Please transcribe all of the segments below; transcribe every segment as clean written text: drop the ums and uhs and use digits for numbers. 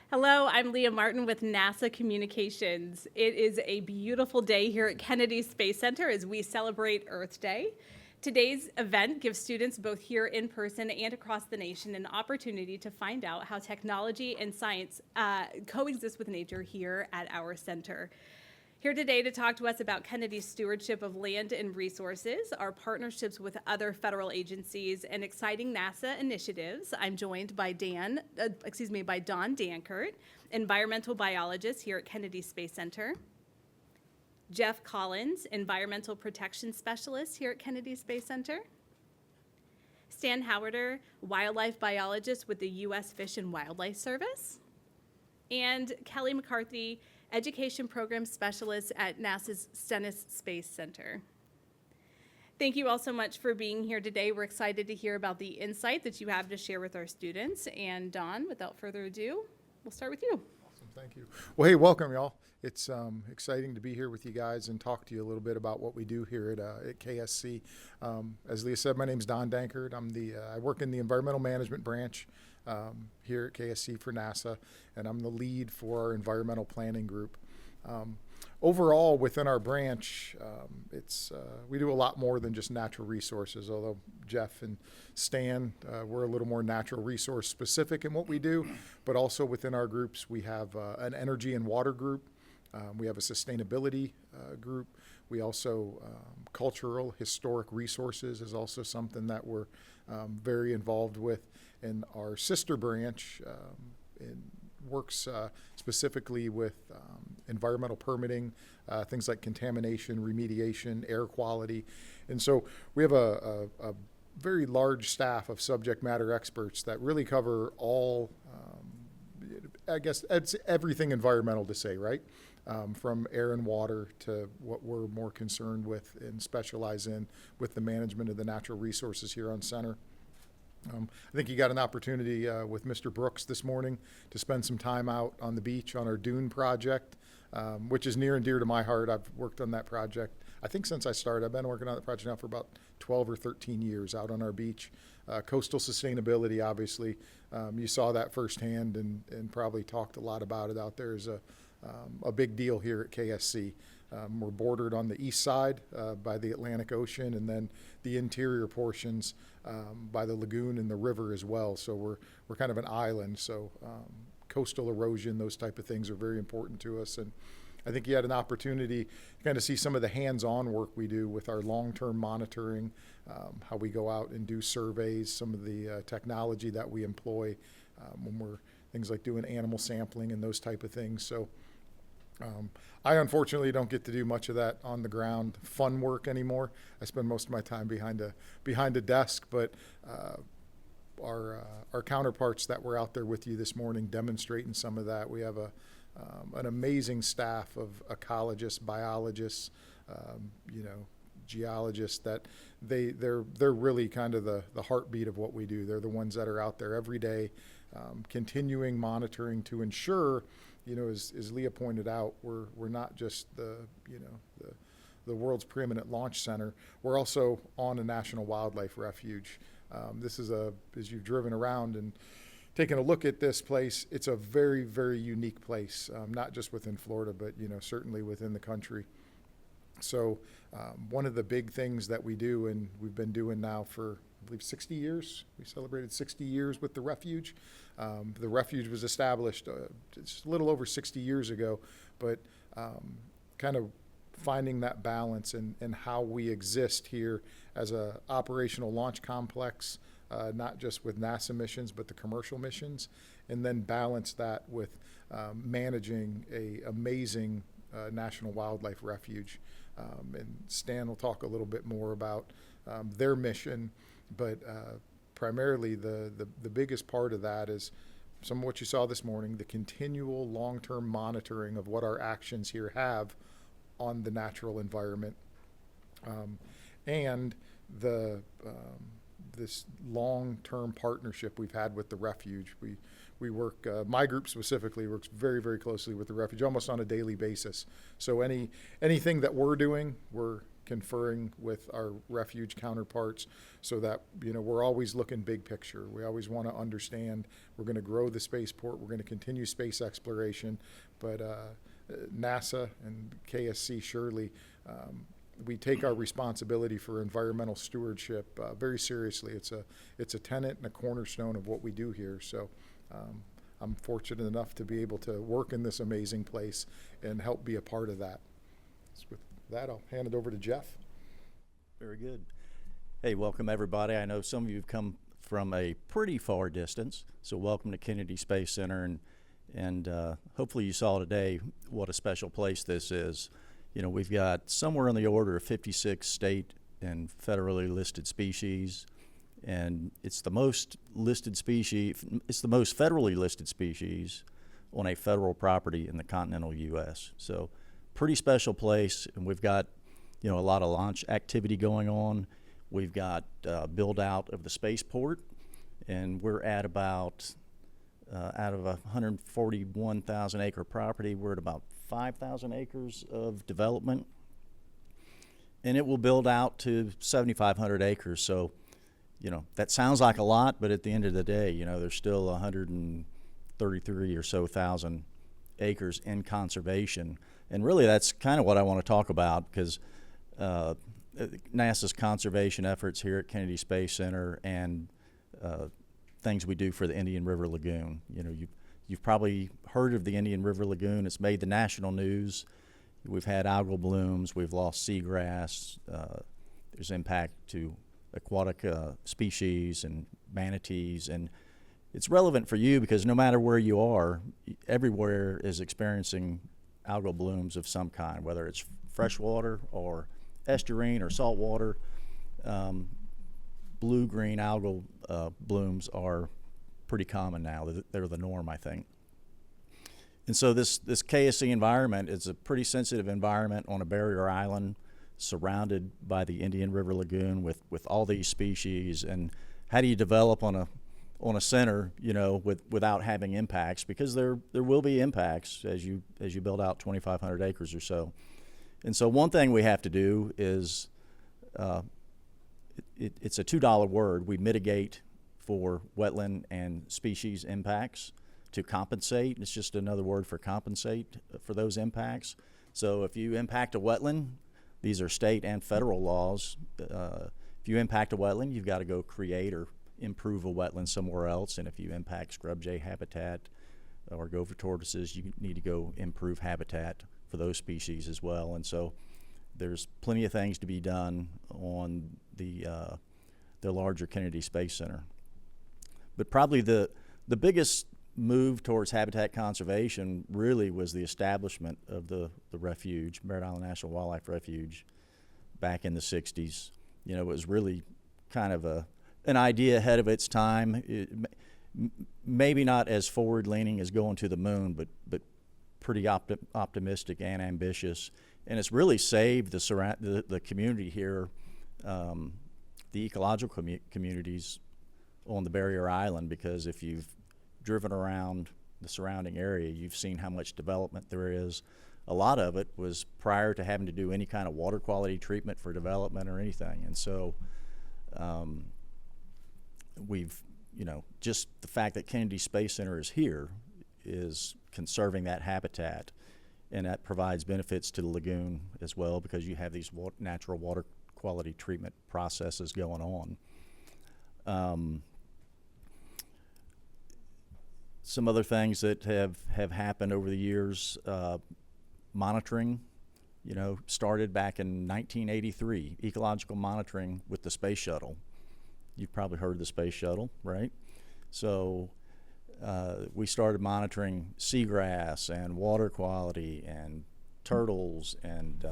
Hello, I'm Leah Martin with NASA Communications. It is a beautiful day here at Kennedy Space Center as we celebrate Earth Day. Today's event gives students both here in person and across the nation an opportunity to find out how technology and science coexist with nature here at our center. Here today to talk to us about Kennedy's stewardship of land and resources, our partnerships with other federal agencies, and exciting NASA initiatives. I'm joined by Don Dankert, environmental biologist here at Kennedy Space Center. Jeff Collins, environmental protection specialist here at Kennedy Space Center. Stan Howarder, wildlife biologist with the U.S. Fish and Wildlife Service. And Kelly McCarthy, Education Program Specialist at NASA's Stennis Space Center. Thank you all so much for being here today. We're excited to hear about the insight that you have to share with our students. And Don, without further ado, we'll start with you. Awesome, thank you. Well, hey, welcome y'all. It's exciting to be here with you guys and talk to you a little bit about what we do here at KSC. As Leah said, my name's Don Dankert. I work in the environmental management branch here at KSC for NASA, and I'm the lead for our environmental planning group. Overall, within our branch, we do a lot more than just natural resources, although Jeff and Stan, we're a little more natural resource specific in what we do, but also within our groups, we have an energy and water group. We have a sustainability group. We also, cultural, historic resources is also something that we're very involved with. And our sister branch works specifically with environmental permitting, things like contamination, remediation, air quality. And so we have a very large staff of subject matter experts that really cover all, I guess it's everything environmental to say, right? From air and water to what we're more concerned with and specialize in with the management of the natural resources here on center. I think you got an opportunity with Mr. Brooks this morning to spend some time out on the beach on our dune project, which is near and dear to my heart. I've worked on that project, I think since I started. I've been working on that project now for about 12 or 13 years out on our beach. Coastal sustainability, obviously. You saw that firsthand and probably talked a lot about it out there as a big deal here at KSC. We're bordered on the east side by the Atlantic Ocean, and then the interior portions by the lagoon and the river as well. So we're kind of an island. So coastal erosion, those type of things are very important to us. And I think you had an opportunity to kind of see some of the hands-on work we do with our long-term monitoring, how we go out and do surveys, some of the technology that we employ when we're things like doing animal sampling and those type of things. So I unfortunately don't get to do much of that on the ground fun work anymore. I spend most of my time behind a desk, but our counterparts that were out there with you this morning demonstrating some of that. We have an amazing staff of ecologists, biologists, geologists that they're really kind of the heartbeat of what we do. They're the ones that are out there every day, continuing monitoring to ensure, as Leah pointed out, we're not just the world's preeminent launch center. We're also on a national wildlife refuge. This is as you've driven around and taken a look at this place, it's a very, very unique place, not just within Florida, but certainly within the country. So one of the big things that we do, and we've been doing now for, I believe, 60 years. We celebrated 60 years with the refuge. The refuge was established just a little over 60 years ago, but kind of finding that balance in how we exist here as a operational launch complex, not just with NASA missions, but the commercial missions, and then balance that with managing a amazing national wildlife refuge. And Stan will talk a little bit more about their mission, but primarily the biggest part of that is some of what you saw this morning, the continual long-term monitoring of what our actions here have on the natural environment, and this long-term partnership we've had with the refuge. We work, my group specifically works very, very closely with the refuge, almost on a daily basis. So anything that we're doing, we're conferring with our refuge counterparts so that, we're always looking big picture. We always want to understand we're going to grow the spaceport, we're going to continue space exploration, but NASA and KSC surely, we take our responsibility for environmental stewardship very seriously. It's a tenet and a cornerstone of what we do here. So I'm fortunate enough to be able to work in this amazing place and help be a part of that. So with that, I'll hand it over to Jeff. Very good. Hey, welcome everybody. I know some of you have come from a pretty far distance, so welcome to Kennedy Space Center, and hopefully you saw today what a special place this is. We've got somewhere on the order of 56 state and federally listed species, and it's the most listed species, it's the most federally listed species on a federal property in the continental U.S. So pretty special place, and we've got, a lot of launch activity going on. We've got build out of the spaceport, and we're at about, out of a 141,000 acre property, we're at about 5,000 acres of development, and it will build out to 7,500 acres. So, that sounds like a lot, but at the end of the day, there's still 133 or so thousand acres in conservation. And really that's kind of what I want to talk about, because NASA's conservation efforts here at Kennedy Space Center and things we do for the Indian River Lagoon. You've probably heard of the Indian River Lagoon. It's made the national news. We've had algal blooms. We've lost seagrass. There's impact to aquatic species and manatees. And it's relevant for you because no matter where you are, everywhere is experiencing algal blooms of some kind, whether it's freshwater or estuarine or saltwater. Blue-green algal blooms are pretty common now. They're the norm, I think. And so this KSC environment is a pretty sensitive environment on a barrier island surrounded by the Indian River Lagoon with all these species. And how do you develop on a center, without having impacts? Because there will be impacts as you build out 2,500 acres or so. And so one thing we have to do is, it's a $2 word. We mitigate for wetland and species impacts to compensate. It's just another word for compensate for those impacts. So if you impact a wetland, these are state and federal laws. If you impact a wetland, you've got to go create or improve a wetland somewhere else. And if you impact scrub jay habitat or gopher tortoises, you need to go improve habitat for those species as well. And so there's plenty of things to be done on the larger Kennedy Space Center. But probably the biggest move towards habitat conservation really was the establishment of the refuge, Merritt Island National Wildlife Refuge, back in the 60s. It was really kind of an idea ahead of its time. Maybe not as forward-leaning as going to the moon, but pretty optimistic and ambitious. And it's really saved the community here, the ecological communities on the barrier island, because if you've driven around the surrounding area, you've seen how much development there is. A lot of it was prior to having to do any kind of water quality treatment for development or anything. And so we've, just the fact that Kennedy Space Center is here is conserving that habitat, and that provides benefits to the lagoon as well, because you have these natural water quality treatment processes going on. Some other things that have happened over the years, monitoring, started back in 1983, ecological monitoring with the space shuttle. You've probably heard of the space shuttle, right? So we started monitoring seagrass and water quality and turtles and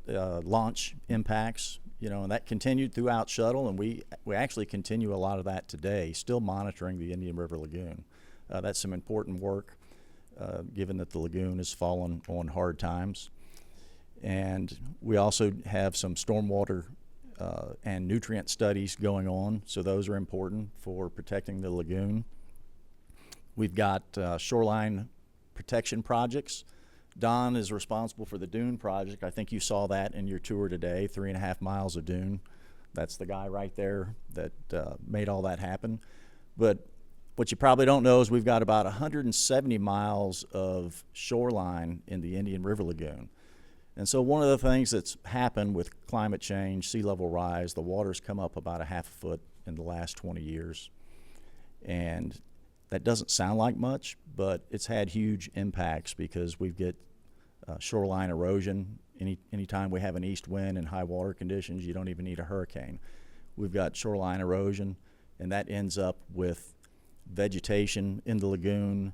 launch impacts, and that continued throughout shuttle, and we actually continue a lot of that today, still monitoring the Indian River Lagoon. That's some important work, given that the lagoon has fallen on hard times. And we also have some stormwater and nutrient studies going on, so those are important for protecting the lagoon. We've got shoreline protection projects Don is responsible for the dune project. I think you saw that in your tour today, 3.5 miles of dune. That's the guy right there that made all that happen. But what you probably don't know is we've got about 170 miles of shoreline in the Indian River Lagoon. And so one of the things that's happened with climate change, sea level rise, the water's come up about 1/2 foot in the last 20 years. And that doesn't sound like much, but it's had huge impacts because we get shoreline erosion. Anytime we have an east wind and high water conditions, you don't even need a hurricane. We've got shoreline erosion, and that ends up with vegetation in the lagoon.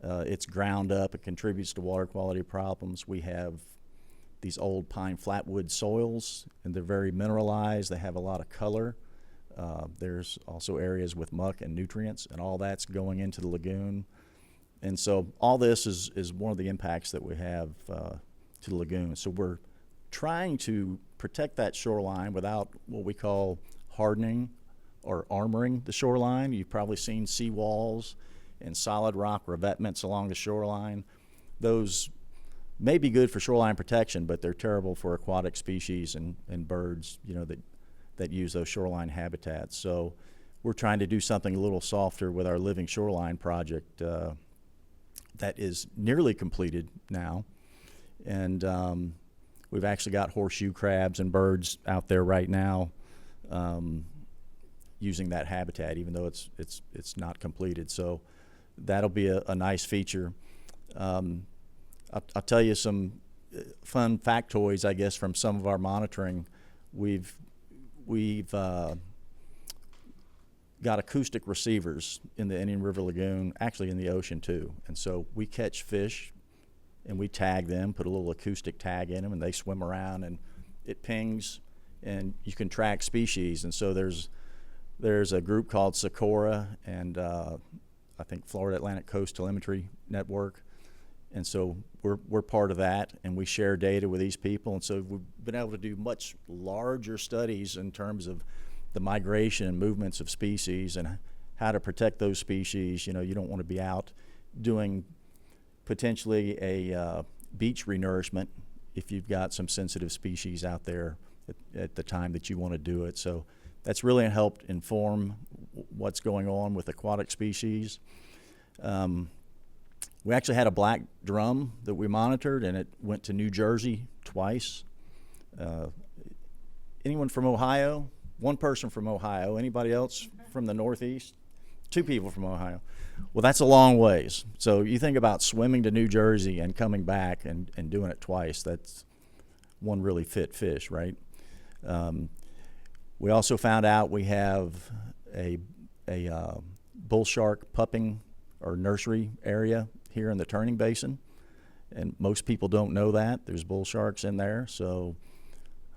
It's ground up. It contributes to water quality problems. We have these old pine flatwood soils, and they're very mineralized. They have a lot of color. There's also areas with muck and nutrients, and all that's going into the lagoon. And so all this is one of the impacts that we have to the lagoon. So we're trying to protect that shoreline without what we call hardening or armoring the shoreline. You've probably seen seawalls and solid rock revetments along the shoreline. Those may be good for shoreline protection, but they're terrible for aquatic species and birds, that use those shoreline habitats. So we're trying to do something a little softer with our Living Shoreline project that is nearly completed now. And we've actually got horseshoe crabs and birds out there right now using that habitat, even though it's not completed. So that'll be a nice feature. I'll tell you some fun factoids, I guess, from some of our monitoring. We've got acoustic receivers in the Indian River Lagoon, actually in the ocean too. And so we catch fish and we tag them, put a little acoustic tag in them, and they swim around and it pings, and you can track species. And so there's a group called Socorro and I think Florida Atlantic Coast Telemetry Network. And so we're part of that, and we share data with these people. And so we've been able to do much larger studies in terms of the migration and movements of species and how to protect those species. You don't want to be out doing potentially a beach renourishment if you've got some sensitive species out there at the time that you want to do it. So that's really helped inform what's going on with aquatic species. We actually had a black drum that we monitored, and it went to New Jersey twice. Anyone from Ohio? One person from Ohio. Anybody else from the Northeast? 2 people from Ohio. Well, that's a long ways. So you think about swimming to New Jersey and coming back and doing it twice. That's one really fit fish, right? We also found out we have a bull shark pupping or nursery area here in the Turning Basin, and most people don't know that. There's bull sharks in there, so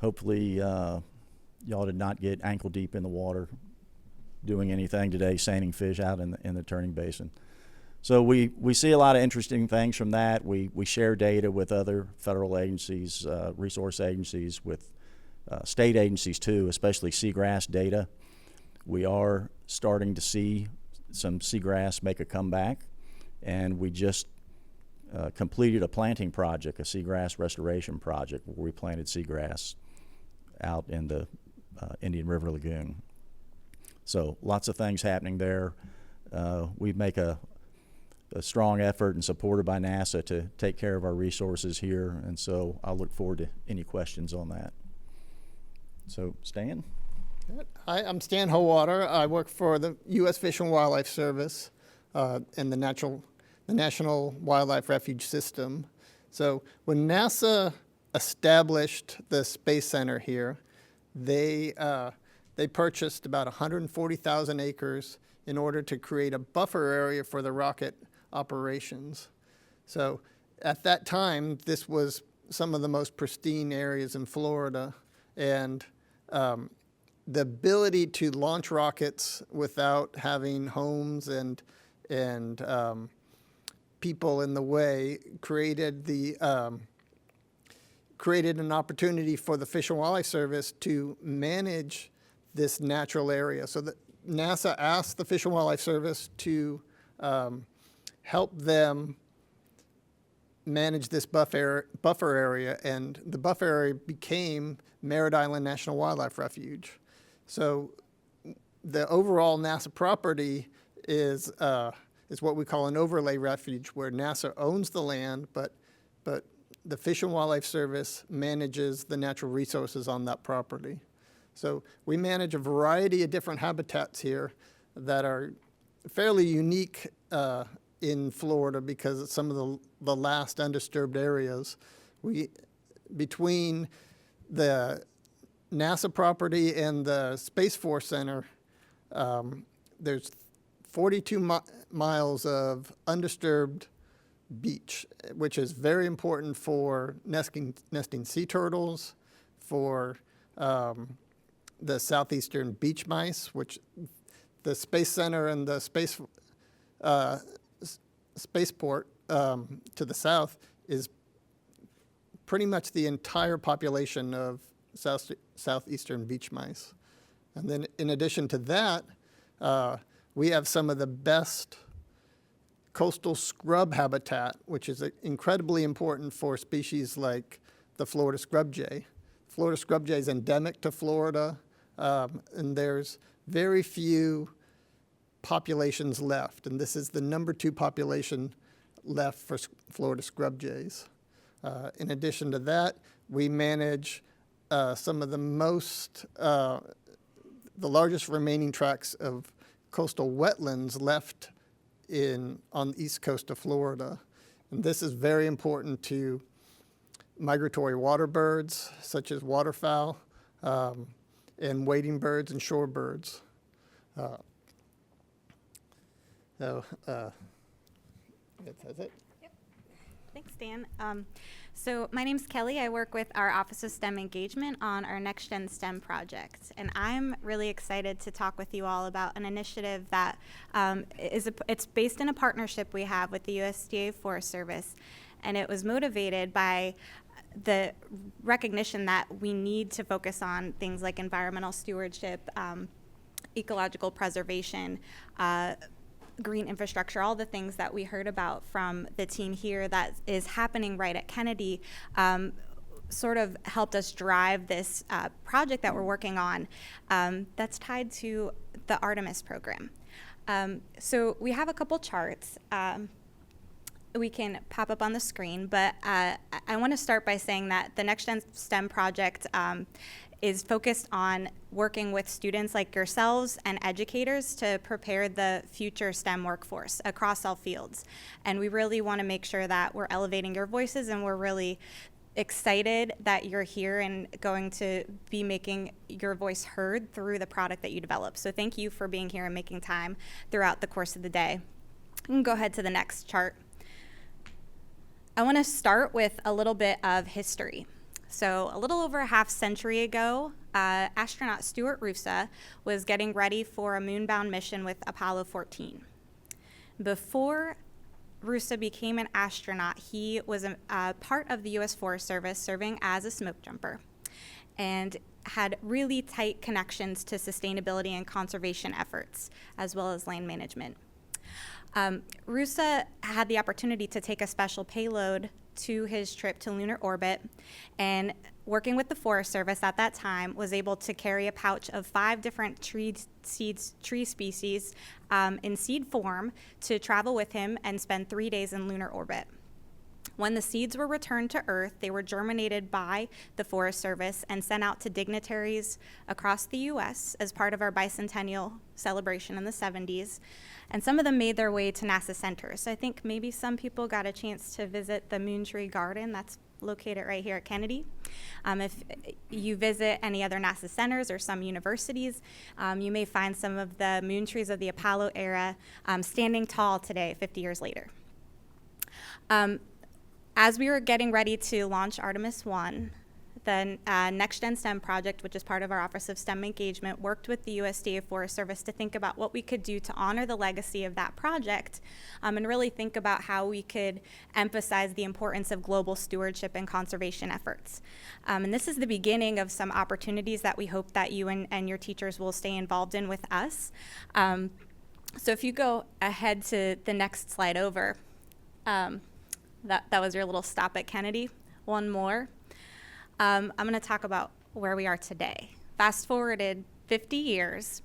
hopefully y'all did not get ankle deep in the water doing anything today, seining fish out in the Turning Basin. So we see a lot of interesting things from that. We share data with other federal agencies, resource agencies, with state agencies too, especially seagrass data. We are starting to see some seagrass make a comeback, and we just completed a planting project, a seagrass restoration project, where we planted seagrass out in the Indian River Lagoon. So lots of things happening there. We make a strong effort and supported by NASA to take care of our resources here, and so I'll look forward to any questions on that. So, Stan? Hi, I'm Stan Howater. I work for the U.S. Fish and Wildlife Service and the National Wildlife Refuge System. So when NASA established the Space Center here, they purchased about 140,000 acres in order to create a buffer area for the rocket operations. So at that time, this was some of the most pristine areas in Florida, and the ability to launch rockets without having homes and people in the way created an opportunity for the Fish and Wildlife Service to manage this natural area. So that NASA asked the Fish and Wildlife Service to help them manage this buffer area, and the buffer area became Merritt Island National Wildlife Refuge. So the overall NASA property is what we call an overlay refuge, where NASA owns the land, but the Fish and Wildlife Service manages the natural resources on that property. So we manage a variety of different habitats here that are fairly unique in Florida because of some of the last undisturbed areas. Between the NASA property and the Space Force Center, there's 42 miles of undisturbed beach, which is very important for nesting sea turtles, for the southeastern beach mice, which the Space Center and the spaceport to the south is pretty much the entire population of southeastern beach mice. And then in addition to that, we have some of the best coastal scrub habitat, which is incredibly important for species like the Florida scrub jay. Florida scrub jay is endemic to Florida, and there's very few populations left, and this is the #2 population left for Florida scrub jays. In addition to that, we manage some of the largest remaining tracts of coastal wetlands left on the east coast of Florida. And this is very important to migratory water birds, such as waterfowl, and wading birds and shorebirds. That's it. Thanks, Dan. So my name's Kelly. I work with our Office of STEM Engagement on our Next Gen STEM project. And I'm really excited to talk with you all about an initiative that it's based in a partnership we have with the USDA Forest Service. And it was motivated by the recognition that we need to focus on things like environmental stewardship, ecological preservation, green infrastructure, all the things that we heard about from the team here that is happening right at Kennedy, sort of helped us drive this project that we're working on that's tied to the Artemis program. So we have a couple charts we can pop up on the screen, but I want to start by saying that the Next Gen STEM project is focused on working with students like yourselves and educators to prepare the future STEM workforce across all fields. And we really want to make sure that we're elevating your voices, and we're really excited that you're here and going to be making your voice heard through the product that you develop. So thank you for being here and making time throughout the course of the day. You can go ahead to the next chart. I want to start with a little bit of history. So a little over a half century ago, astronaut Stuart Roosa was getting ready for a moonbound mission with Apollo 14. Before Roosa became an astronaut, he was a part of the U.S. Forest Service, serving as a smoke jumper, and had really tight connections to sustainability and conservation efforts, as well as land management. Roosa had the opportunity to take a special payload to his trip to lunar orbit, and working with the Forest Service at that time was able to carry a pouch of 5 different tree species in seed form to travel with him and spend 3 days in lunar orbit. When the seeds were returned to Earth, they were germinated by the Forest Service and sent out to dignitaries across the U.S. as part of our bicentennial celebration in the 70s. And some of them made their way to NASA centers. So I think maybe some people got a chance to visit the Moon Tree Garden that's located right here at Kennedy. If you visit any other NASA centers or some universities, you may find some of the moon trees of the Apollo era standing tall today, 50 years later. As we were getting ready to launch Artemis 1, the Next Gen STEM project, which is part of our Office of STEM Engagement, worked with the USDA Forest Service to think about what we could do to honor the legacy of that project, and really think about how we could emphasize the importance of global stewardship and conservation efforts. And this is the beginning of some opportunities that we hope that you and your teachers will stay involved in with us. So if you go ahead to the next slide over, That was your little stop at Kennedy. One more. I'm going to talk about where we are today. Fast forwarded 50 years.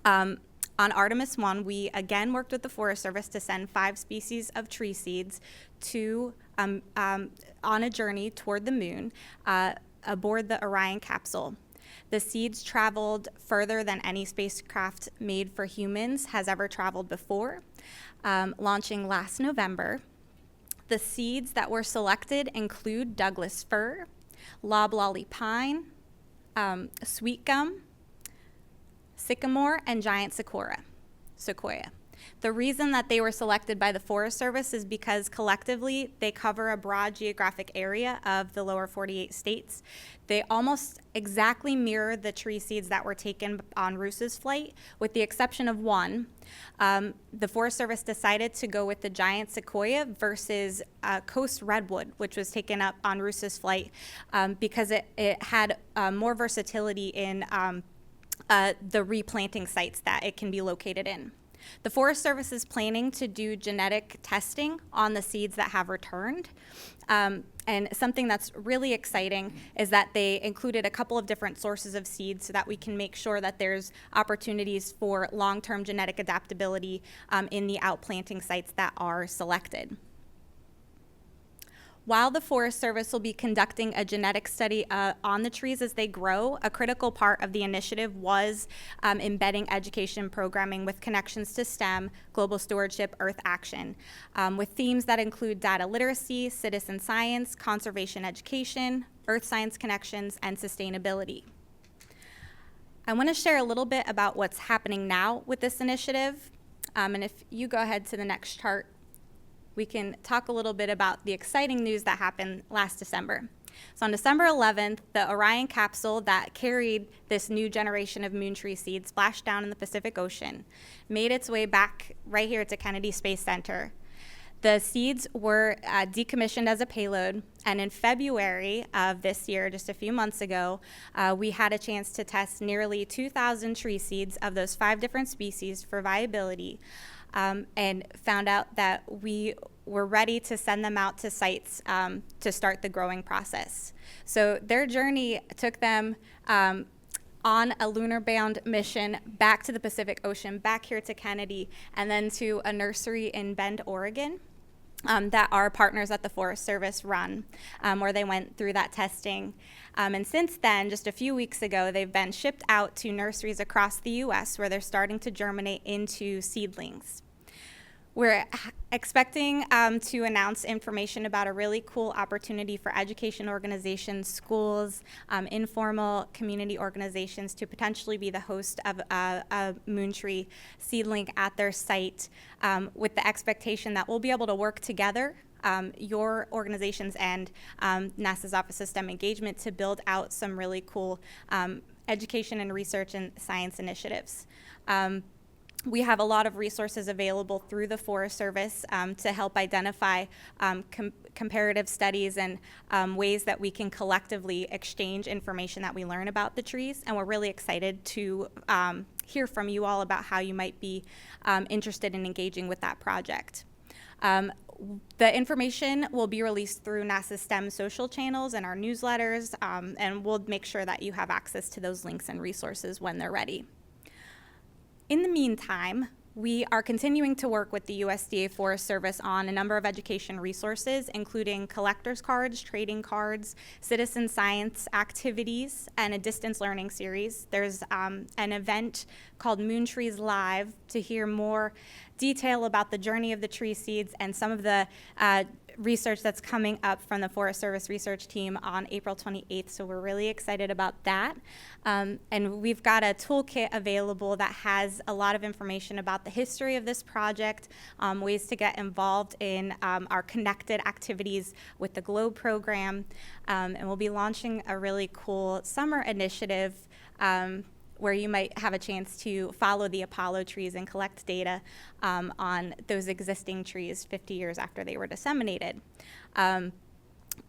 On Artemis 1, we again worked with the Forest Service to send 5 species of tree seeds to on a journey toward the moon aboard the Orion capsule. The seeds traveled further than any spacecraft made for humans has ever traveled before, launching last November. The seeds that were selected include Douglas fir, loblolly pine, sweet gum, sycamore, and giant sequoia. The reason that they were selected by the Forest Service is because collectively they cover a broad geographic area of the lower 48 states. They almost exactly mirror the tree seeds that were taken on Roos's flight, with the exception of one. The Forest Service decided to go with the giant sequoia versus coast redwood, which was taken up on Roos's flight because it had more versatility in the replanting sites that it can be located in. The Forest Service is planning to do genetic testing on the seeds that have returned. And something that's really exciting is that they included a couple of different sources of seeds so that we can make sure that there's opportunities for long-term genetic adaptability in the outplanting sites that are selected. While the Forest Service will be conducting a genetic study on the trees as they grow, a critical part of the initiative was embedding education programming with connections to STEM, global stewardship, earth action, with themes that include data literacy, citizen science, conservation education, earth science connections, and sustainability. I want to share a little bit about what's happening now with this initiative. And if you go ahead to the next chart, we can talk a little bit about the exciting news that happened last December. So on December 11th, the Orion capsule that carried this new generation of moon tree seeds splashed down in the Pacific Ocean, made its way back right here to Kennedy Space Center. The seeds were decommissioned as a payload, and in February of this year, just a few months ago, we had a chance to test nearly 2,000 tree seeds of those 5 different species for viability. And found out that we were ready to send them out to sites to start the growing process. So their journey took them on a lunar-bound mission back to the Pacific Ocean, back here to Kennedy, and then to a nursery in Bend, Oregon, that our partners at the Forest Service run, where they went through that testing. And since then, just a few weeks ago, they've been shipped out to nurseries across the U.S. where they're starting to germinate into seedlings. We're expecting to announce information about a really cool opportunity for education organizations, schools, informal community organizations to potentially be the host of a moon tree seedling at their site, with the expectation that we'll be able to work together, your organizations and NASA's Office of STEM Engagement, to build out some really cool education and research and science initiatives. We have a lot of resources available through the Forest Service to help identify comparative studies and ways that we can collectively exchange information that we learn about the trees. And we're really excited to hear from you all about how you might be interested in engaging with that project. The information will be released through NASA STEM social channels and our newsletters, and we'll make sure that you have access to those links and resources when they're ready. In the meantime, we are continuing to work with the USDA Forest Service on a number of education resources, including collector's cards, trading cards, citizen science activities, and a distance learning series. There's an event called Moon Trees Live to hear more detail about the journey of the tree seeds and some of the research that's coming up from the Forest Service research team on April 28th, so we're really excited about that. And we've got a toolkit available that has a lot of information about the history of this project, ways to get involved in our connected activities with the GLOBE program, and we'll be launching a really cool summer initiative where you might have a chance to follow the Apollo trees and collect data on those existing trees 50 years after they were disseminated.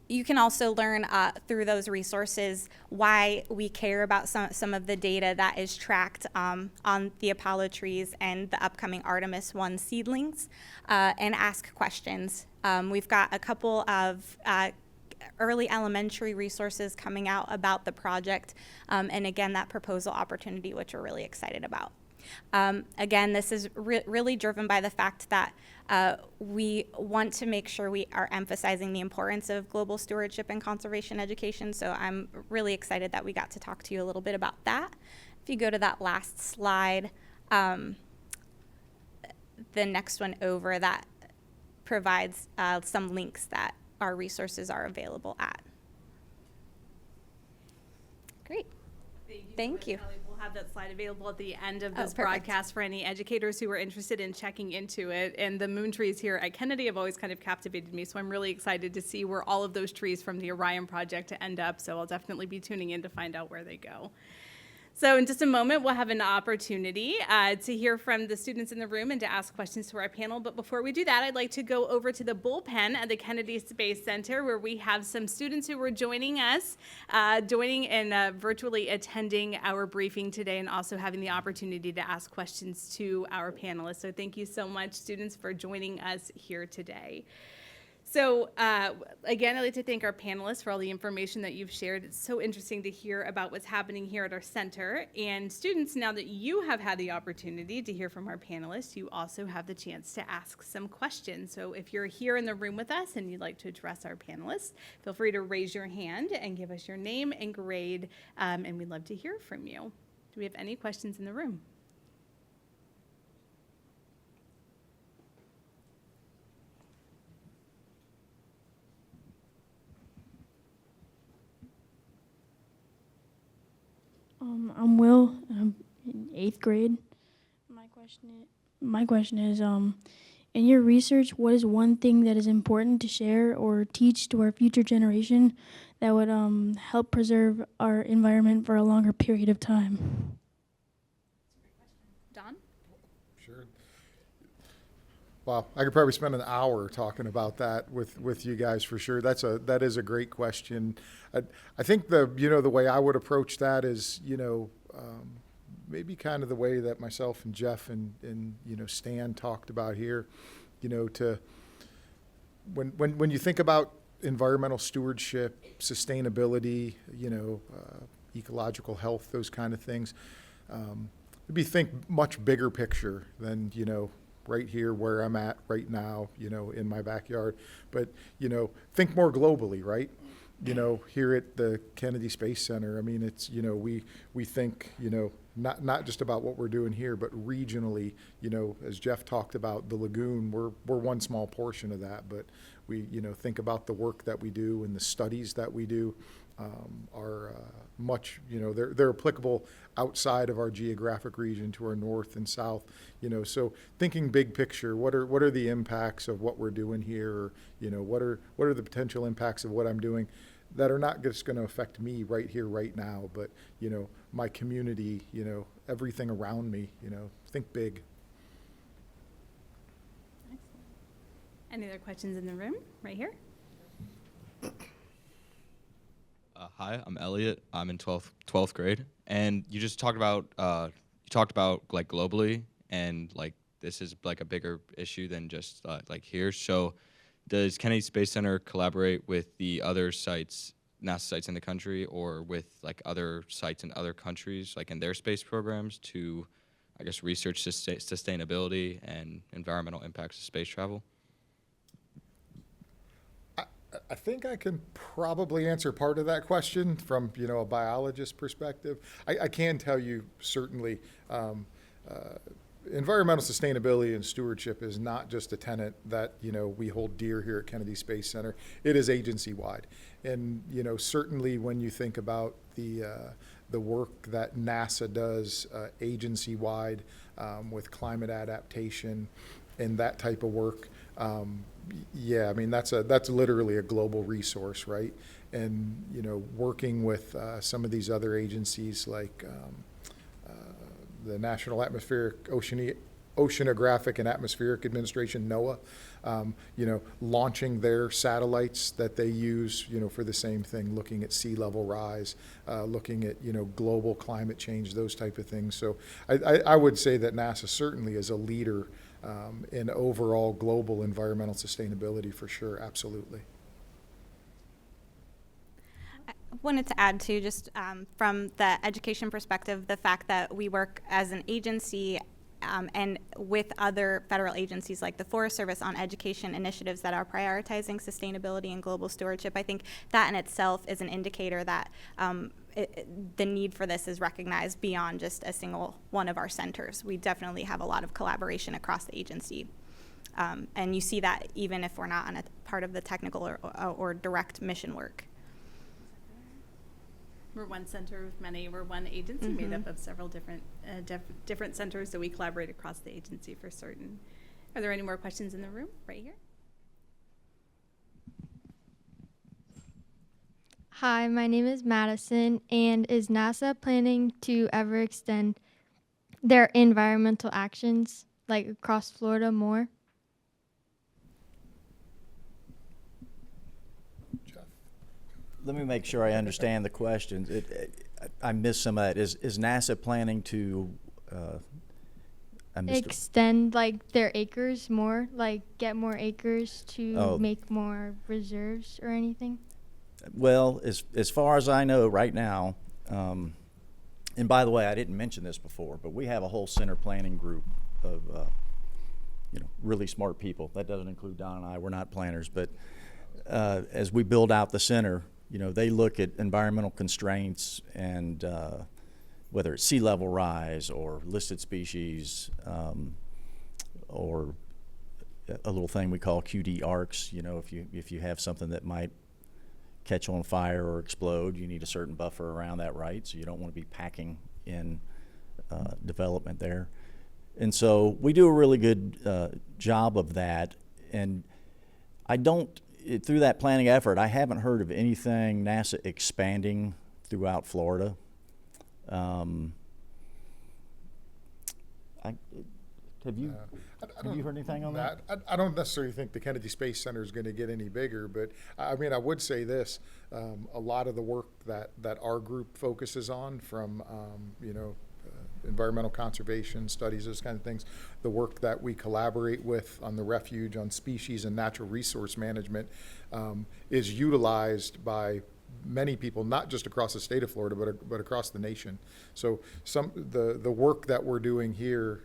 You can also learn through those resources why we care about some of the data that is tracked on the Apollo trees and the upcoming Artemis 1 seedlings, and ask questions We've got a couple of early elementary resources coming out about the project, and again, that proposal opportunity, which we're really excited about. Again, this is really driven by the fact that we want to make sure we are emphasizing the importance of global stewardship and conservation education. So I'm really excited that we got to talk to you a little bit about that. If you go to that last slide, the next one over, that provides some links that our resources are available at. Great. Thank you. Kelly. We'll have that slide available at the end of Oh, this perfect. broadcast for any educators who are interested in checking into it. And the moon trees here at Kennedy have always kind of captivated me, so I'm really excited to see where all of those trees from the Orion project to end up. So I'll definitely be tuning in to find out where they go. So in just a moment, we'll have an opportunity to hear from the students in the room and to ask questions to our panel. But before we do that, I'd like to go over to the bullpen at the Kennedy Space Center, where we have some students who were joining us, joining and virtually attending our briefing today, and also having the opportunity to ask questions to our panelists. So thank you so much, students, for joining us here today. So again, I'd like to thank our panelists for all the information that you've shared. It's so interesting to hear about what's happening here at our center. And students, now that you have had the opportunity to hear from our panelists, you also have the chance to ask some questions. So if you're here in the room with us and you'd like to address our panelists, feel free to raise your hand and give us your name and grade, and we'd love to hear from you. Do we have any questions in the room? I'm Will, and I'm in 8th grade. My question is, in your research, what is one thing that is important to share or teach to our future generation that would help preserve our environment for a longer period of time? Don? Sure. Wow, I could probably spend an hour talking about that with you guys for sure. That is a great question. I think the way I would approach that is maybe kind of the way that myself and Jeff and Stan talked about here. To when you think about environmental stewardship, sustainability, ecological health, those kind of things, maybe think much bigger picture than right here where I'm at right now, in my backyard. But, think more globally, right? Here at the Kennedy Space Center, I mean, it's, we think, not just about what we're doing here, but regionally, as Jeff talked about the lagoon, we're one small portion of that, but we, think about the work that we do and the studies that we do are much, they're applicable outside of our geographic region to our north and south, so thinking big picture, what are the impacts of what we're doing here, or, what are the potential impacts of what I'm doing that are not just going to affect me right here, right now, but, my community, everything around me, think big. Any other questions in the room? Right here. Hi, I'm Elliot. I'm in 12th grade, and you just talked about like globally, and like this is like a bigger issue than just like here. So, does Kennedy Space Center collaborate with the other sites, NASA sites in the country, or with like other sites in other countries, like in their space programs, to, I guess, research sustainability and environmental impacts of space travel? I think I can probably answer part of that question from, a biologist perspective. I can tell you certainly environmental sustainability and stewardship is not just a tenet that, we hold dear here at Kennedy Space Center. It is agency-wide. And, certainly when you think about the work that NASA does agency-wide with climate adaptation and that type of work, yeah, I mean, that's literally a global resource, right? And, working with some of these other agencies like the National Oceanographic and Atmospheric Administration, NOAA, launching their satellites that they use, for the same thing, looking at sea level rise, looking at, global climate change, those type of things. So I would say that NASA certainly is a leader in overall global environmental sustainability for sure, absolutely. I wanted to add to just from the education perspective, the fact that we work as an agency and with other federal agencies like the Forest Service on education initiatives that are prioritizing sustainability and global stewardship. I think that in itself is an indicator that the need for this is recognized beyond just a single one of our centers. We definitely have a lot of collaboration across the agency. And you see that even if we're not on a part of the technical or direct mission work. We're one center of many. We're one agency made up of several different centers, so we collaborate across the agency for certain. Are there any more questions in the room? Right here. Hi, my name is Madison, and is NASA planning to ever extend their environmental actions, like across Florida, more? Let me make sure I understand the questions. I missed some of that. Is NASA planning to, I missed it. Extend like their acres more, like get more acres to Oh. make more reserves or anything? Well, as far as I know right now, and by the way, I didn't mention this before, but we have a whole center planning group of really smart people. That doesn't include Don and I. We're not planners, but as we build out the center, they look at environmental constraints and whether it's sea level rise or listed species or a little thing we call QD arcs. If you have something that might catch on fire or explode, you need a certain buffer around that, right? So you don't want to be packing in development there. And so we do a really good job of that. And through that planning effort, I haven't heard of anything NASA expanding throughout Florida. Have you heard anything on that? I don't necessarily think the Kennedy Space Center is going to get any bigger, but I mean, I would say this, a lot of the work that our group focuses on from, environmental conservation studies, those kind of things, the work that we collaborate with on the refuge, on species and natural resource management is utilized by many people, not just across the state of Florida, but across the nation. So the work that we're doing here,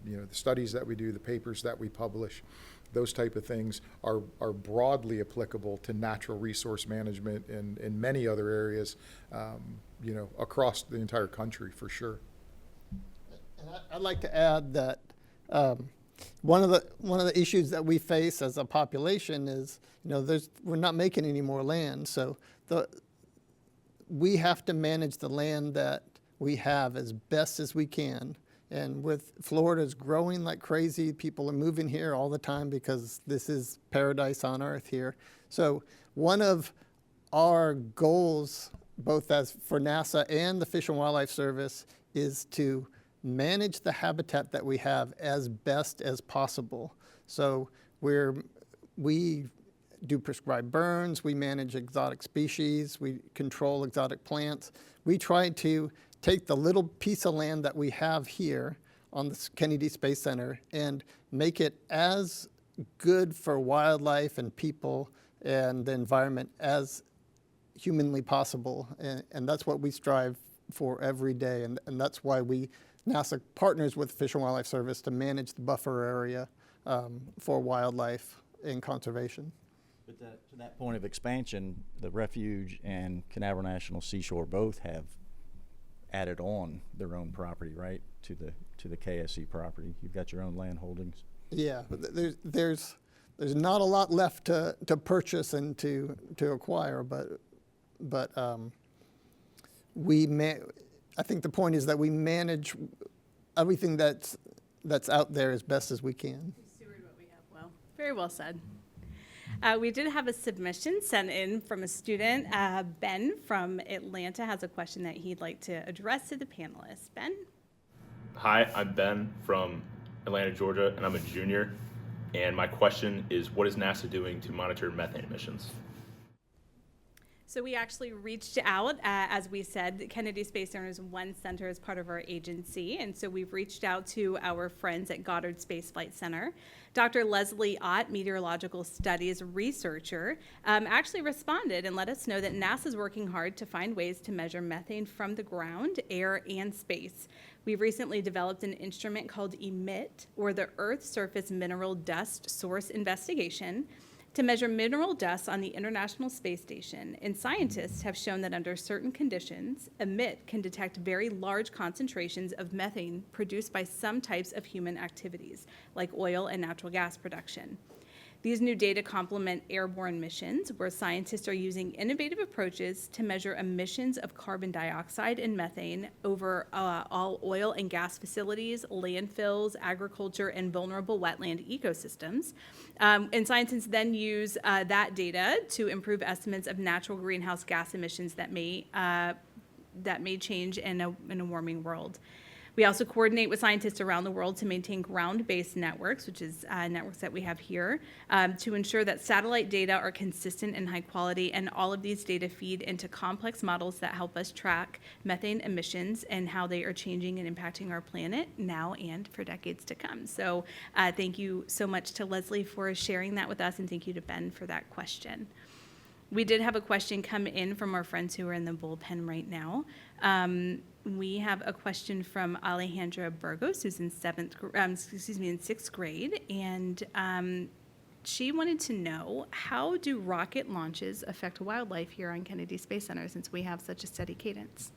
the studies that we do, the papers that we publish, those type of things are broadly applicable to natural resource management in many other areas, across the entire country for sure. And I'd like to add that one of the issues that we face as a population is, we're not making any more land, so we have to manage the land that we have as best as we can. And with Florida's growing like crazy, people are moving here all the time because this is paradise on earth here. So one of our goals, both as for NASA and the Fish and Wildlife Service, is to manage the habitat that we have as best as possible. So we do prescribed burns, we manage exotic species, we control exotic plants. We try to take the little piece of land that we have here on the Kennedy Space Center and make it as good for wildlife and people and the environment as humanly possible. And that's what we strive for every day. And that's why NASA partners with Fish and Wildlife Service to manage the buffer area for wildlife and conservation. But to that point of expansion, the refuge and Canaveral National Seashore both have added on their own property, right, to the KSC property. You've got your own land holdings. Yeah, there's not a lot left to purchase and to acquire, but I think the point is that we manage everything that's out there as best as we can. Steward what we have well. Very well said. We did have a submission sent in from a student. Ben from Atlanta has a question that he'd like to address to the panelists. Ben? Hi, I'm Ben from Atlanta, Georgia, and I'm a junior. And my question is, what is NASA doing to monitor methane emissions? So we actually reached out, as we said, Kennedy Space Center is one center as part of our agency, and so we've reached out to our friends at Goddard Space Flight Center. Dr. Leslie Ott, meteorological studies researcher, actually responded and let us know that NASA's working hard to find ways to measure methane from the ground, air, and space. We've recently developed an instrument called EMIT, or the Earth Surface Mineral Dust Source Investigation, to measure mineral dust on the International Space Station, and scientists have shown that under certain conditions, EMIT can detect very large concentrations of methane produced by some types of human activities, like oil and natural gas production. These new data complement airborne missions, where scientists are using innovative approaches to measure emissions of carbon dioxide and methane over all oil and gas facilities, landfills, agriculture, and vulnerable wetland ecosystems. And scientists then use that data to improve estimates of natural greenhouse gas emissions that may change in a warming world. We also coordinate with scientists around the world to maintain ground-based networks, which is networks that we have here, to ensure that satellite data are consistent and high quality, and all of these data feed into complex models that help us track methane emissions and how they are changing and impacting our planet now and for decades to come. So thank you so much to Leslie for sharing that with us, and thank you to Ben for that question. We did have a question come in from our friends who are in the bullpen right now. We have a question from Alejandra Burgos, who's in sixth grade, and she wanted to know, how do rocket launches affect wildlife here on Kennedy Space Center, since we have such a steady cadence?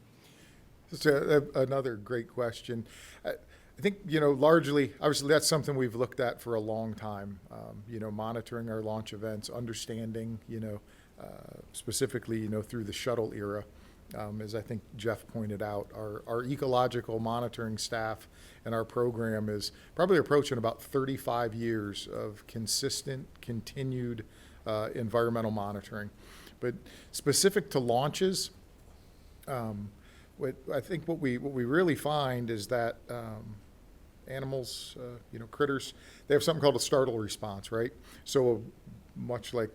It's another great question. I think, largely, obviously, that's something we've looked at for a long time, monitoring our launch events, understanding, specifically, through the shuttle era. As I think Jeff pointed out, our ecological monitoring staff and our program is probably approaching about 35 years of consistent, continued environmental monitoring. But specific to launches, I think what we really find is that animals, critters, they have something called a startle response, right? So much like,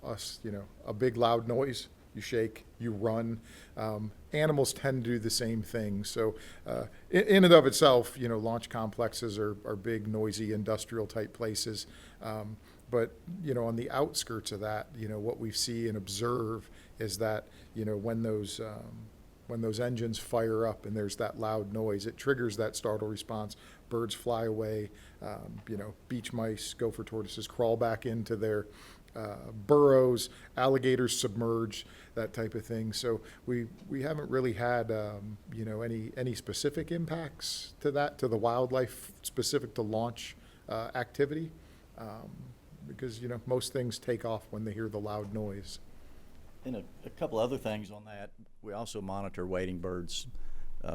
us, a big loud noise, you shake, you run. Animals tend to do the same thing. So in and of itself, launch complexes are big, noisy, industrial type places. But, on the outskirts of that, what we see and observe is that, when those engines fire up and there's that loud noise, it triggers that startle response. Birds fly away, beach mice, gopher tortoises crawl back into their burrows, alligators submerge, that type of thing. So we haven't really had any specific impacts to the wildlife specific to launch activity, because most things take off when they hear the loud noise. And a couple other things on that, we also monitor wading birds,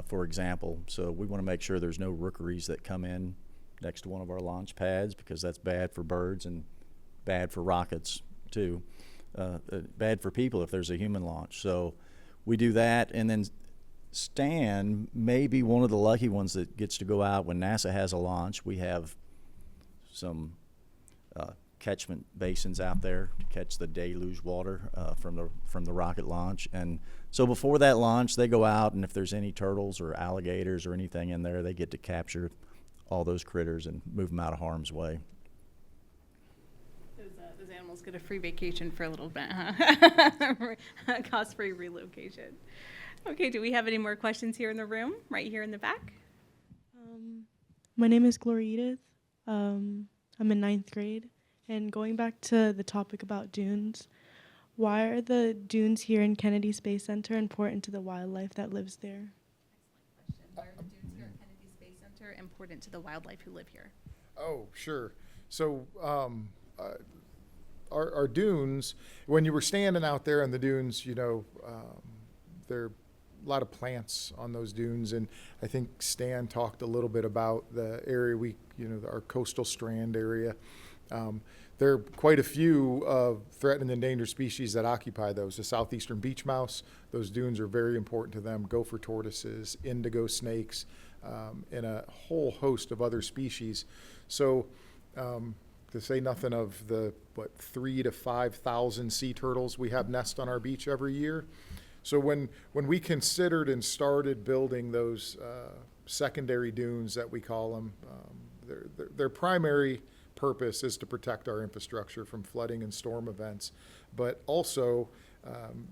for example. So we want to make sure there's no rookeries that come in next to one of our launch pads, because that's bad for birds and bad for rockets too, bad for people if there's a human launch. So we do that, and then Stan may be one of the lucky ones that gets to go out when NASA has a launch. We have some catchment basins out there to catch the deluge water from the rocket launch, and so before that launch they go out, and if there's any turtles or alligators or anything in there, they get to capture all those critters and move them out of harm's way. Those animals get a free vacation for a little bit, huh? Cost-free relocation. Okay, do we have any more questions here in the room, right here in the back? My name is Gloria Edith. I'm in 9th grade. And going back to the topic about dunes, why are the dunes here in Kennedy Space Center important to the wildlife that lives there? Excellent question. Why are the dunes here at Kennedy Space Center important to the wildlife who live here? Oh, sure. So our dunes, when you were standing out there in the dunes, there are a lot of plants on those dunes, and I think Stan talked a little bit about the area our coastal strand area. There are quite a few threatened and endangered species that occupy those. The southeastern beach mouse, those dunes are very important to them. Gopher tortoises, indigo snakes, and a whole host of other species. So to say nothing of the, 3,000 to 5,000 sea turtles we have nest on our beach every year. So when we considered and started building those secondary dunes that we call them, their primary purpose is to protect our infrastructure from flooding and storm events, but also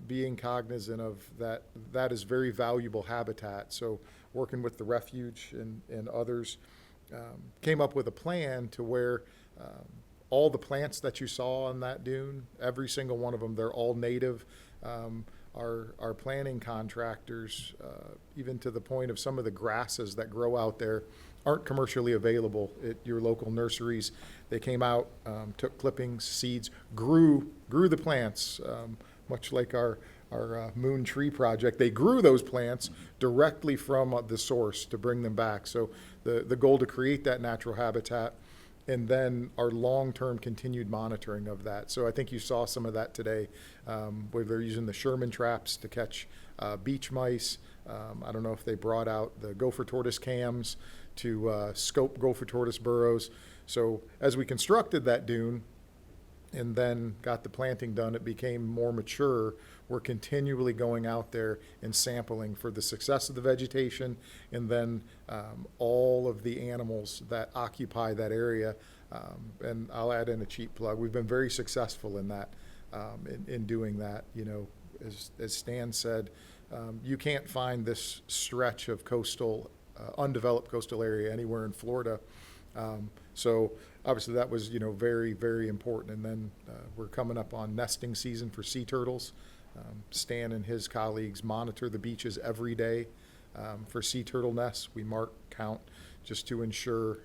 being cognizant of that is very valuable habitat. So working with the refuge and others, came up with a plan to where all the plants that you saw on that dune, every single one of them, they're all native. Our planting contractors, even to the point of some of the grasses that grow out there, aren't commercially available at your local nurseries. They came out, took clippings, seeds, grew the plants, much like our Moon Tree project. They grew those plants directly from the source to bring them back. So the goal to create that natural habitat, and then our long-term continued monitoring of that. So I think you saw some of that today, where they're using the Sherman traps to catch beach mice. I don't know if they brought out the gopher tortoise cams to scope gopher tortoise burrows. So as we constructed that dune and then got the planting done, it became more mature. We're continually going out there and sampling for the success of the vegetation, and then all of the animals that occupy that area. And I'll add in a cheap plug. We've been very successful in that, in doing that. You know, as Stan said, you can't find this stretch of coastal, undeveloped coastal area anywhere in Florida. So obviously that was, very, very important. And then we're coming up on nesting season for sea turtles. Stan and his colleagues monitor the beaches every day for sea turtle nests. We mark, count, just to ensure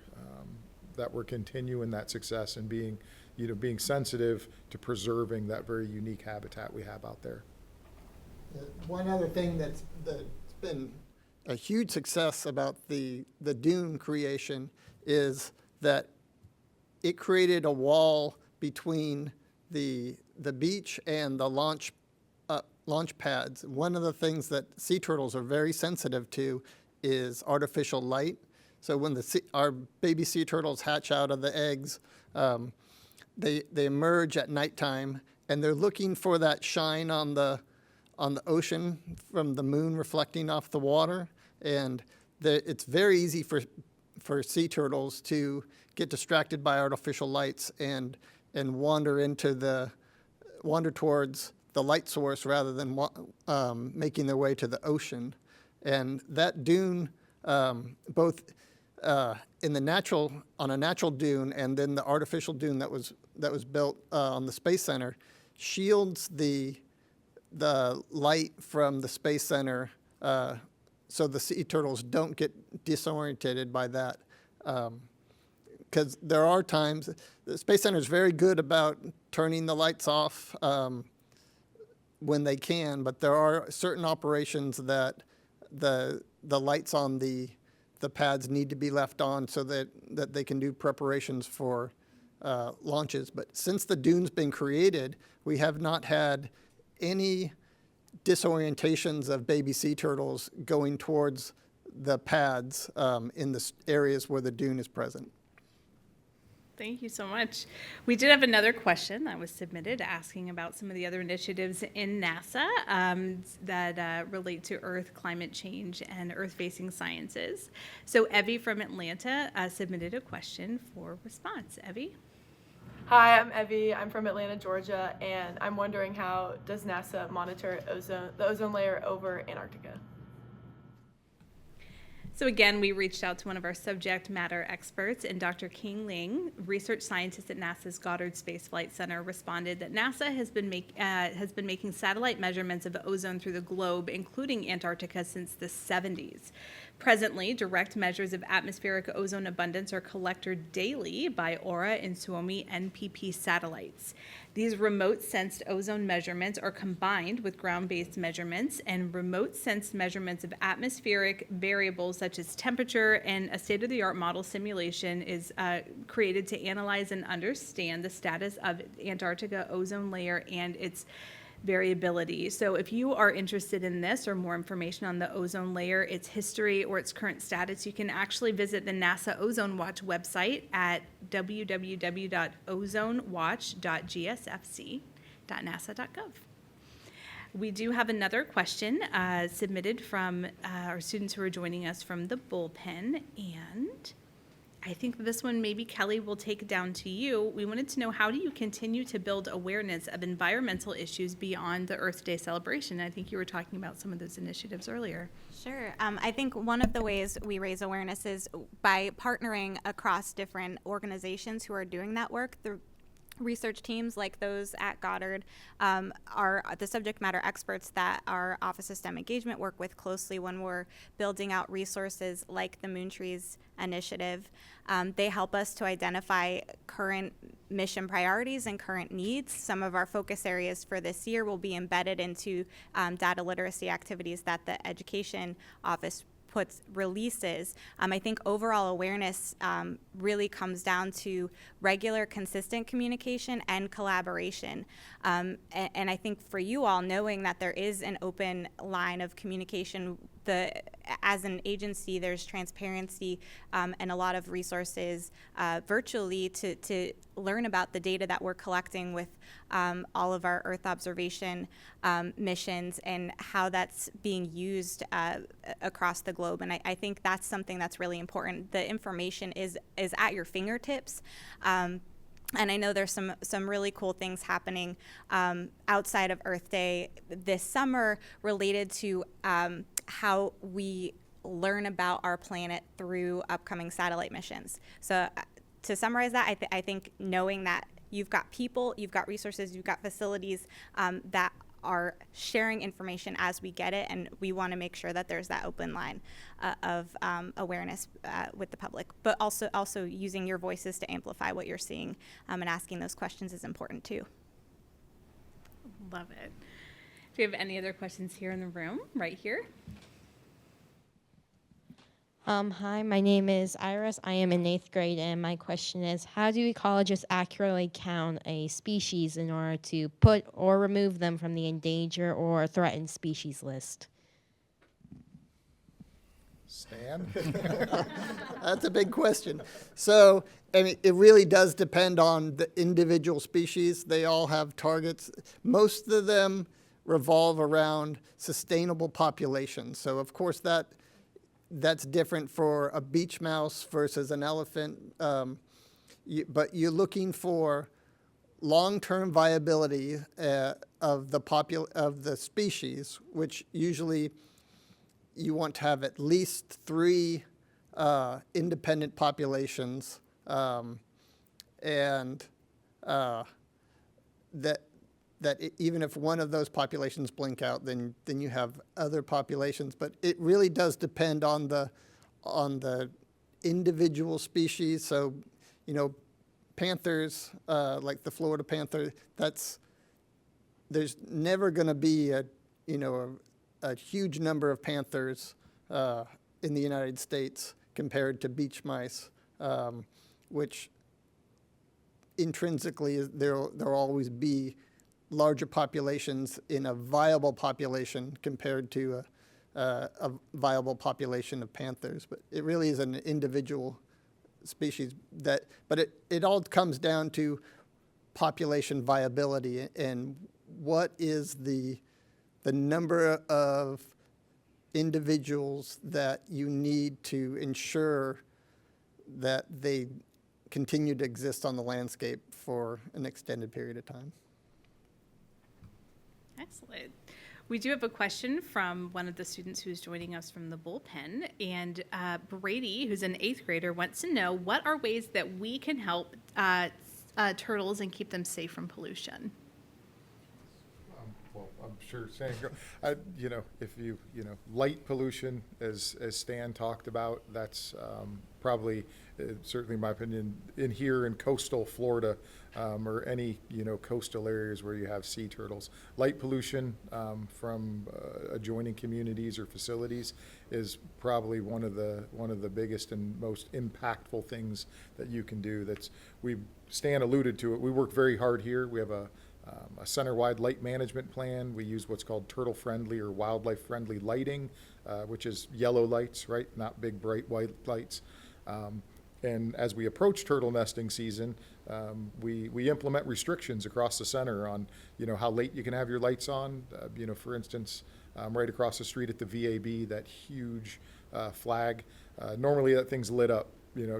that we're continuing that success and being sensitive to preserving that very unique habitat we have out there. One other thing that's been a huge success about the dune creation is that it created a wall between the beach and the launch pads. One of the things that sea turtles are very sensitive to is artificial light. So when our baby sea turtles hatch out of the eggs, they emerge at nighttime, and they're looking for that shine on the ocean from the moon reflecting off the water. And it's very easy for sea turtles to get distracted by artificial lights and wander towards the light source rather than making their way to the ocean. And that dune, both on a natural dune and then the artificial dune that was built on the Space Center, shields the light from the Space Center, so the sea turtles don't get disoriented by that. Because there are times, the Space Center is very good about turning the lights off when they can, but there are certain operations that the lights on the pads need to be left on so that they can do preparations for launches. But since the dune's been created, we have not had any disorientations of baby sea turtles going towards the pads in the areas where the dune is present. Thank you so much. We did have another question that was submitted asking about some of the other initiatives in NASA that relate to Earth, climate change, and Earth-facing sciences. So Evie from Atlanta submitted a question for response. Evie? Hi, I'm Evie. I'm from Atlanta, Georgia, and I'm wondering, how does NASA monitor the ozone layer over Antarctica? So again, we reached out to one of our subject matter experts, and Dr. King Ling, research scientist at NASA's Goddard Space Flight Center, responded that NASA has been making satellite measurements of ozone through the globe, including Antarctica, since the 70s. Presently, direct measures of atmospheric ozone abundance are collected daily by Aura and Suomi NPP satellites. These remote-sensed ozone measurements are combined with ground-based measurements and remote-sensed measurements of atmospheric variables such as temperature, and a state-of-the-art model simulation is created to analyze and understand the status of Antarctica ozone layer and its variability. So if you are interested in this or more information on the ozone layer, its history, or its current status, you can actually visit the NASA Ozone Watch website at www.ozonewatch.gsfc.nasa.gov. We do have another question submitted from our students who are joining us from the bullpen, and I think this one maybe Kelly will take down to you. We wanted to know, how do you continue to build awareness of environmental issues beyond the Earth Day celebration? I think you were talking about some of those initiatives earlier. Sure. I think one of the ways we raise awareness is by partnering across different organizations who are doing that work. The research teams like those at Goddard are the subject matter experts that our Office of STEM Engagement work with closely when we're building out resources like the Moon Trees Initiative. They help us to identify current mission priorities and current needs. Some of our focus areas for this year will be embedded into data literacy activities that the Education Office releases. I think overall awareness really comes down to regular, consistent communication and collaboration. And I think for you all, knowing that there is an open line of communication, as an agency, there's transparency and a lot of resources virtually to learn about the data that we're collecting with all of our Earth observation missions and how that's being used across the globe. And I think that's something that's really important. The information is at your fingertips. And I know there's some really cool things happening outside of Earth Day this summer related to how we learn about our planet through upcoming satellite missions. So to summarize that, I think knowing that you've got people, you've got resources, you've got facilities that are sharing information as we get it, and we want to make sure that there's that open line of awareness with the public, but also using your voices to amplify what you're seeing, and asking those questions is important too. Love it. Do you have any other questions here in the room, right here? Hi, my name is Iris. I am in 8th grade, and my question is, how do ecologists accurately count a species in order to put or remove them from the endangered or threatened species list? Stan? That's a big question. So, I mean, it really does depend on the individual species. They all have targets. Most of them revolve around sustainable populations. So, of course, that's different for a beach mouse versus an elephant. But you're looking for long-term viability of the species, which usually you want to have at least 3 independent populations, and that even if one of those populations blink out, then you have other populations. But it really does depend on the individual species. So, panthers, like the Florida panther, there's never going to be a huge number of panthers in the United States compared to beach mice, which intrinsically there'll always be larger populations in a viable population compared to a viable population of panthers. But it really is an individual species but it all comes down to population viability and what is the number of individuals that you need to ensure that they continue to exist on the landscape for an extended period of time. Excellent. We do have a question from one of the students who's joining us from the bullpen, and Brady, who's an 8th grader, wants to know, what are ways that we can help turtles and keep them safe from pollution? Well, I'm sure if light pollution, as Stan talked about, that's probably, certainly in my opinion, in coastal Florida, or any, coastal areas where you have sea turtles. Light pollution from adjoining communities or facilities is probably one of the biggest and most impactful things that you can do. Stan alluded to it. We work very hard here. We have a center-wide light management plan. We use what's called turtle-friendly or wildlife-friendly lighting, which is yellow lights, right? Not big, bright white lights. And as we approach turtle nesting season, we implement restrictions across the center on, how late you can have your lights on. For instance, right across the street at the VAB, that huge flag, normally that thing's lit up,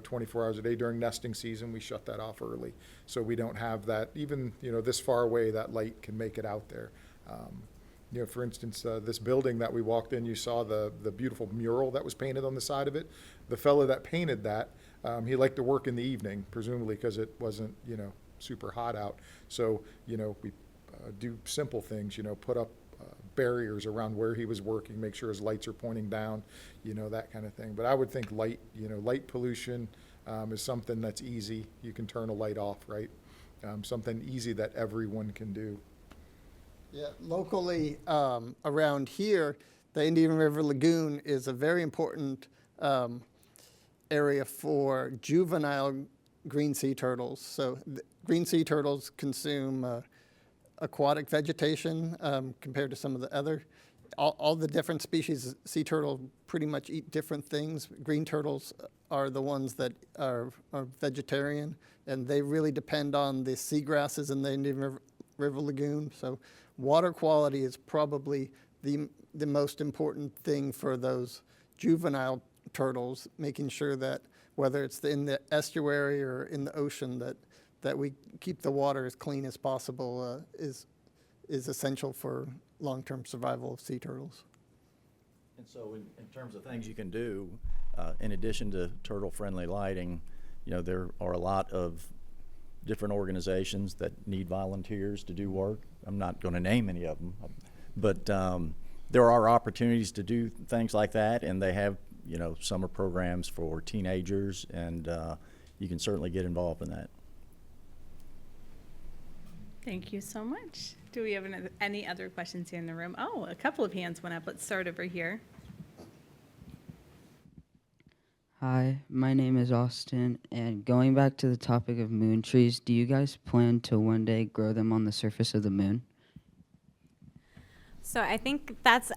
24 hours a day. During nesting season, we shut that off early. So we don't have that, even, this far away, that light can make it out there. For instance, this building that we walked in, you saw the beautiful mural that was painted on the side of it. The fellow that painted that, he liked to work in the evening, presumably because it wasn't, super hot out. So, we do simple things, put up barriers around where he was working, make sure his lights are pointing down, that kind of thing. But I would think light, light pollution is something that's easy. You can turn a light off, right? Something easy that everyone can do. Yeah, locally around here, the Indian River Lagoon is a very important area for juvenile green sea turtles. So green sea turtles consume aquatic vegetation compared to some of the other. All the different species of sea turtle pretty much eat different things. Green turtles are the ones that are vegetarian, and they really depend on the seagrasses in the Indian River Lagoon. So water quality is probably the most important thing for those juvenile turtles, making sure that whether it's in the estuary or in the ocean, that we keep the water as clean as possible is essential for long-term survival of sea turtles. And so in terms of things you can do, in addition to turtle-friendly lighting, there are a lot of different organizations that need volunteers to do work. I'm not going to name any of them, but there are opportunities to do things like that, and they have, summer programs for teenagers, and you can certainly get involved in that. Thank you so much. Do we have any other questions here in the room? Oh, a couple of hands went up. Let's start over here. Hi, my name is Austin, and going back to the topic of moon trees, do you guys plan to one day grow them on the surface of the moon? So I think that's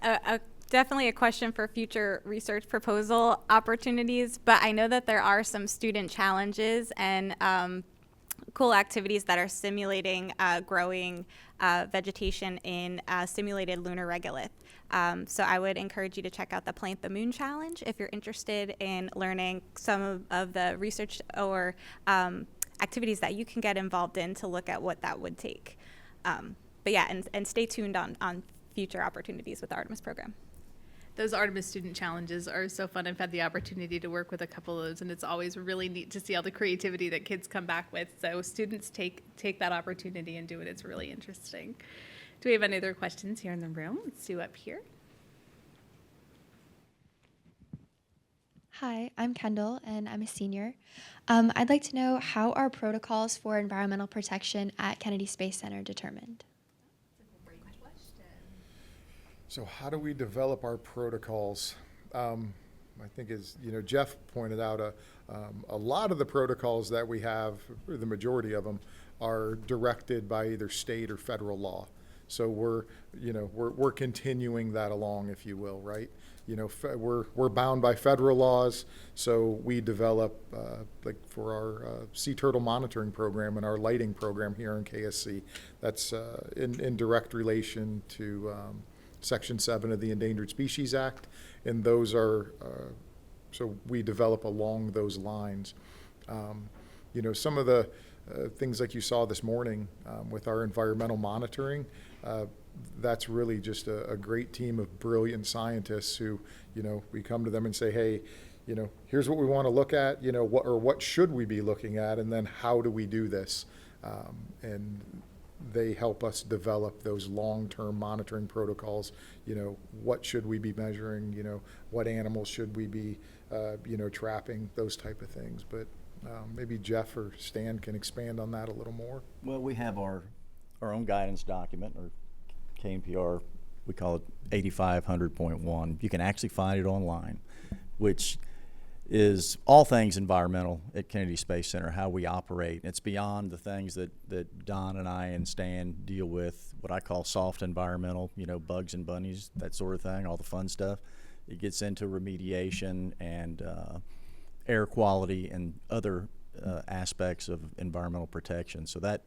definitely a question for future research proposal opportunities, but I know that there are some student challenges and cool activities that are simulating growing vegetation in simulated lunar regolith. So I would encourage you to check out the Plant the Moon Challenge if you're interested in learning some of the research or activities that you can get involved in to look at what that would take. But yeah, and stay tuned on future opportunities with the Artemis program. Those Artemis student challenges are so fun. I've had the opportunity to work with a couple of those, and it's always really neat to see all the creativity that kids come back with. So students take that opportunity and do it. It's really interesting. Do we have any other questions here in the room? Let's do up here. Hi, I'm Kendall, and I'm a senior. I'd like to know, how are protocols for environmental protection at Kennedy Space Center determined? So how do we develop our protocols? I think as Jeff pointed out, a lot of the protocols that we have, or the majority of them, are directed by either state or federal law. So we're continuing that along, if you will, right? We're bound by federal laws, so we develop like for our sea turtle monitoring program and our lighting program here in KSC. That's in direct relation to Section 7 of the Endangered Species Act, and those are, so we develop along those lines. Some of the things like you saw this morning with our environmental monitoring, that's really just a great team of brilliant scientists who, we come to them and say, hey, here's what we want to look at, what should we be looking at, and then how do we do this? And they help us develop those long-term monitoring protocols. What should we be measuring? What animals should we be, trapping? Those type of things. But maybe Jeff or Stan can expand on that a little more. Well, we have our own guidance document, or KNPR. We call it 8500.1. You can actually find it online, which is all things environmental at Kennedy Space Center, how we operate. It's beyond the things that Don and I and Stan deal with, what I call soft environmental, bugs and bunnies, that sort of thing, all the fun stuff. It gets into remediation and air quality and other aspects of environmental protection. So that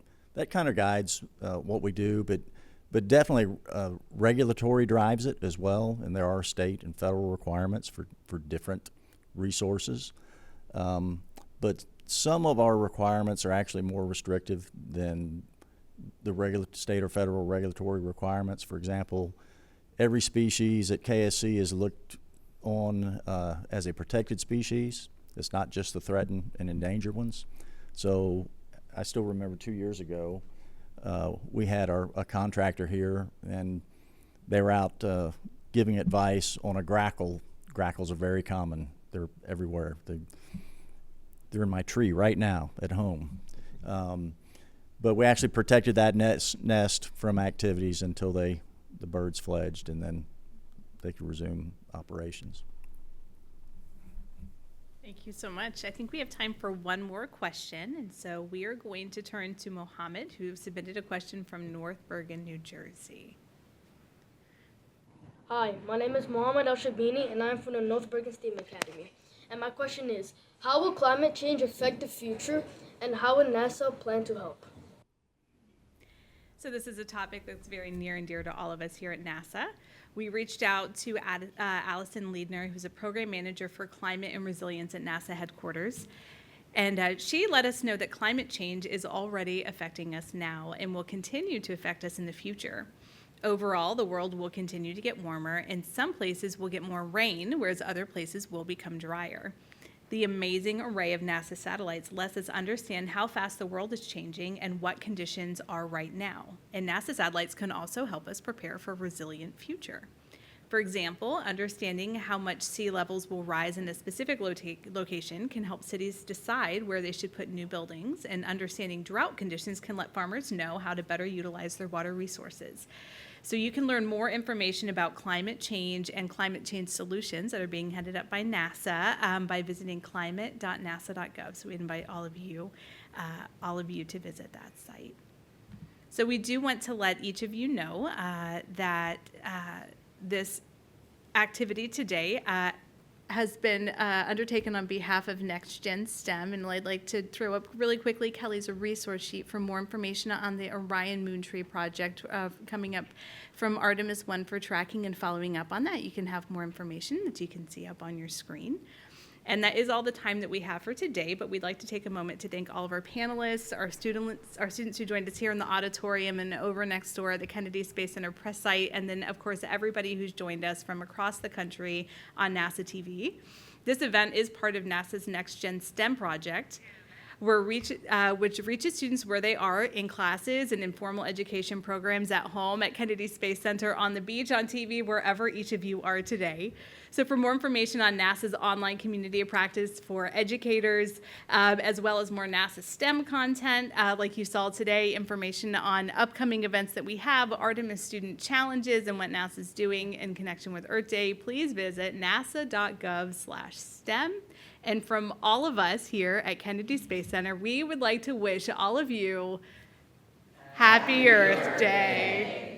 kind of guides what we do, but definitely regulatory drives it as well, and there are state and federal requirements for different resources. But some of our requirements are actually more restrictive than the state or federal regulatory requirements. For example, every species at KSC is looked on as a protected species. It's not just the threatened and endangered ones. So I still remember 2 years ago, we had a contractor here, and they were out giving advice on a grackle. Grackles are very common. They're everywhere. They're in my tree right now at home. But we actually protected that nest from activities until the birds fledged, and then they could resume operations. Thank you so much. I think we have time for one more question, and so we are going to turn to Mohammed, who submitted a question from North Bergen, New Jersey. Hi, my name is Mohammed Al-Shabini, and I'm from the North Bergen STEAM Academy. And my question is, how will climate change affect the future, and how will NASA plan to help? So this is a topic that's very near and dear to all of us here at NASA. We reached out to Allison Liedner, who's a program manager for climate and resilience at NASA headquarters. And she let us know that climate change is already affecting us now and will continue to affect us in the future. Overall, the world will continue to get warmer, and some places will get more rain, whereas other places will become drier. The amazing array of NASA satellites lets us understand how fast the world is changing and what conditions are right now. And NASA satellites can also help us prepare for a resilient future. For example, understanding how much sea levels will rise in a specific location can help cities decide where they should put new buildings, and understanding drought conditions can let farmers know how to better utilize their water resources. So you can learn more information about climate change and climate change solutions that are being headed up by NASA by visiting climate.nasa.gov. So we invite all of you to visit that site. So we do want to let each of you know that this activity today has been undertaken on behalf of Next Gen STEM, and I'd like to throw up really quickly Kelly's resource sheet for more information on the Orion Moon Tree project coming up from Artemis 1 for tracking and following up on that. You can have more information that you can see up on your screen. And that is all the time that we have for today, but we'd like to take a moment to thank all of our panelists, our students who joined us here in the auditorium and over next door at the Kennedy Space Center press site, and then of course everybody who's joined us from across the country on NASA TV. This event is part of NASA's Next Gen STEM project, which reaches students where they are in classes and informal education programs at home, at Kennedy Space Center, on the beach, on TV, wherever each of you are today. So for more information on NASA's online community of practice for educators, as well as more NASA STEM content, like you saw today, information on upcoming events that we have, Artemis student challenges, and what NASA's doing in connection with Earth Day, please visit nasa.gov/STEM. And from all of us here at Kennedy Space Center, we would like to wish all of you Happy Earth Day.